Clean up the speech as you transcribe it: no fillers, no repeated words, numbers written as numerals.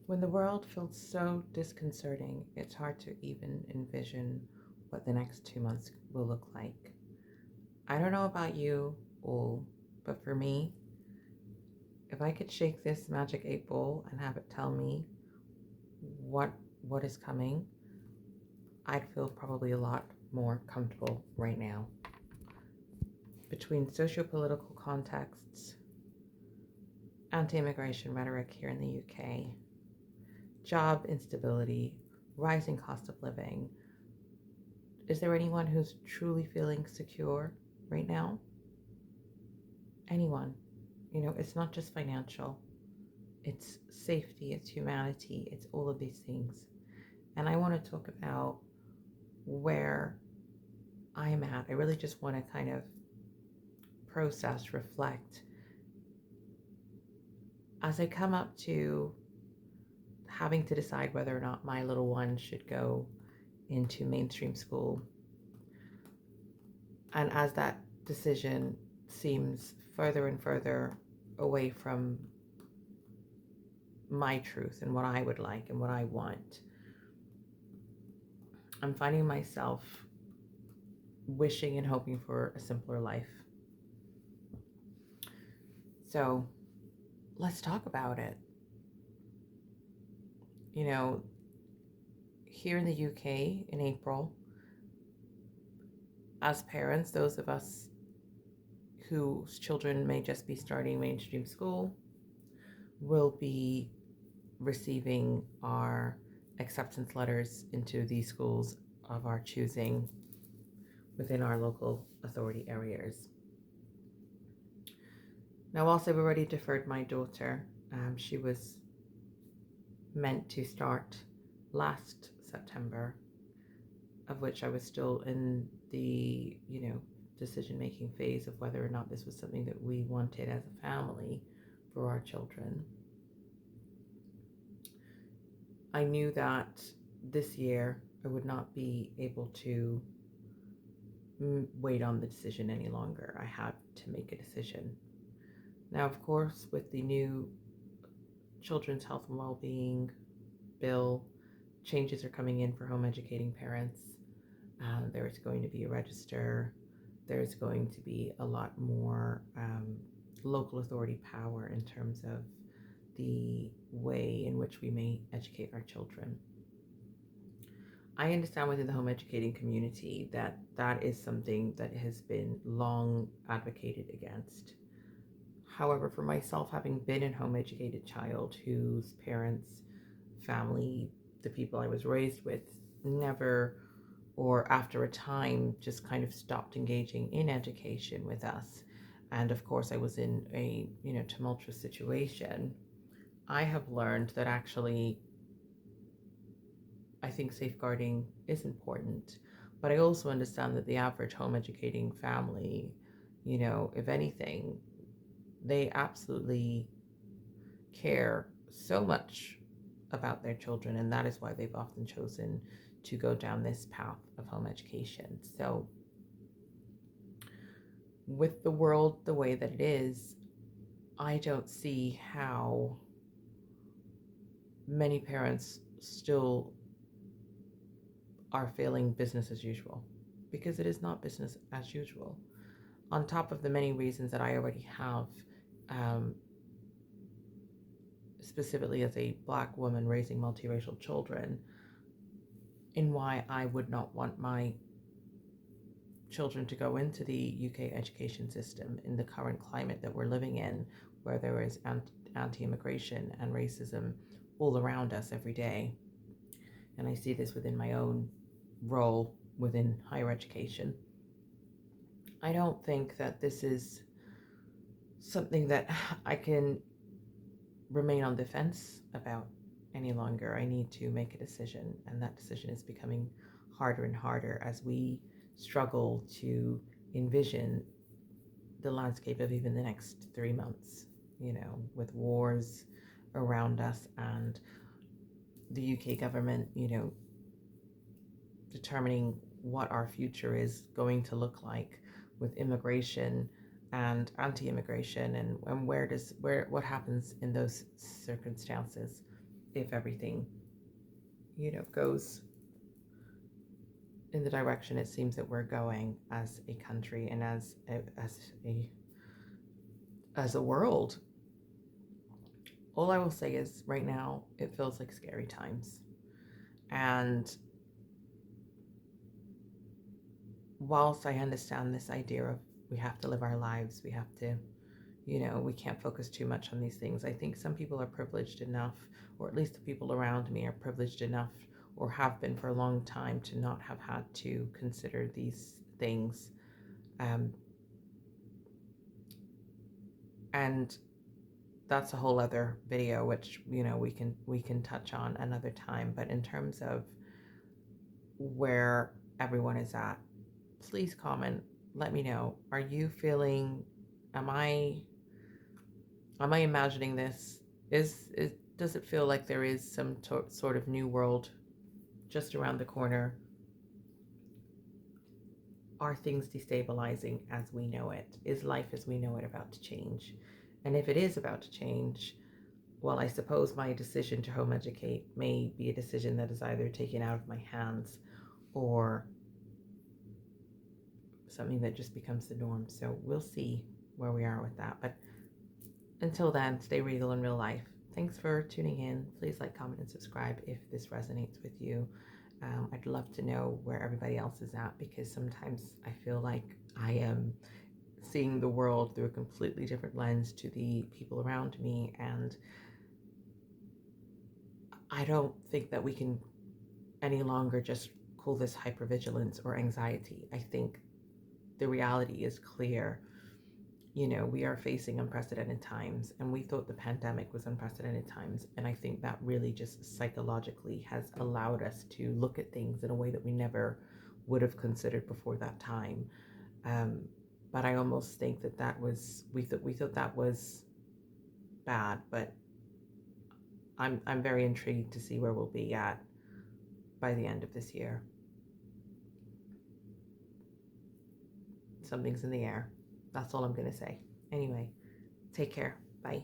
When the world feels so disconcerting, it's hard to even envision what the next 2 months will look like. I don't know about you all, but for me, if I could shake this magic 8 ball and have it tell me what what is coming, I'd feel probably a lot more comfortable right now. Between socio-political contexts, anti-immigration rhetoric here in the UK, job instability, rising cost of living, is there anyone who's truly feeling secure right now? Anyone. It's not just financial, it's safety, it's humanity, it's all of these things. And I want to talk about where I'm at. I really just want to kind of process, reflect as I come up to having to decide whether or not my little one should go into mainstream school. And as that decision seems further and further away from my truth and what I would like and what I want, I'm finding myself wishing and hoping for a simpler life. So let's talk about it. Here in the UK in April, as parents, those of us whose children may just be starting mainstream school will be receiving our acceptance letters into these schools of our choosing within our local authority areas. Now, whilst I've already deferred my daughter, she was meant to start last September, of which I was still in the, decision-making phase of whether or not this was something that we wanted as a family for our children. I knew that this year I would not be able to wait on the decision any longer. I had to make a decision. Now, of course, with the new Children's Health and Wellbeing bill, changes are coming in for home educating parents. There's going to be a register. There's going to be a lot more local authority power in terms of the way in which we may educate our children. I understand within the home educating community that that is something that has been long advocated against. However, for myself, having been a home educated child whose parents, family, the people I was raised with never, or after a time, just kind of stopped engaging in education with us. And of course, I was in a tumultuous situation. I have learned that actually, I think safeguarding is important, but I also understand that the average home educating family, if anything, they absolutely care so much about their children, and that is why they've often chosen to go down this path of home education. So, with the world the way that it is, I don't see how many parents still are failing business as usual, because it is not business as usual. On top of the many reasons that I already have, specifically as a Black woman raising multiracial children, in why I would not want my children to go into the UK education system in the current climate that we're living in, where there is anti-immigration and racism all around us every day. And I see this within my own role within higher education. I don't think that this is something that I can remain on the fence about any longer. I need to make a decision, and that decision is becoming harder and harder as we struggle to envision the landscape of even the next 3 months, with wars around us and the UK government, determining what our future is going to look like with immigration and anti-immigration, and what happens in those circumstances. if everything, goes in the direction it seems that we're going as a country and as a world. All I will say is right now it feels like scary times. And whilst I understand this idea of we have to live our lives, we have to, we can't focus too much on these things. I think some people are privileged enough, or at least the people around me are privileged enough, or have been for a long time, to not have had to consider these things. And that's a whole other video, which we can touch on another time. But in terms of where everyone is at, please comment. Let me know. Are you feeling? Am I imagining this? Is does it feel like there is some sort of new world just around the corner? Are things destabilizing as we know it? Is life as we know it about to change? And if it is about to change, well, I suppose my decision to home educate may be a decision that is either taken out of my hands or something that just becomes the norm. So we'll see where we are with that. But until then, stay regal in real life. Thanks for tuning in. Please like, comment, and subscribe if this resonates with you. I'd love to know where everybody else is at, because sometimes I feel like I am seeing the world through a completely different lens to the people around me, and I don't think that we can any longer just call this hypervigilance or anxiety. I think the reality is clear. We are facing unprecedented times, and we thought the pandemic was unprecedented times. And I think that really just psychologically has allowed us to look at things in a way that we never would have considered before that time. But I almost think that we thought that was bad. But I'm very intrigued to see where we'll be at by the end of this year. Something's in the air. That's all I'm going to say. Anyway, take care. Bye.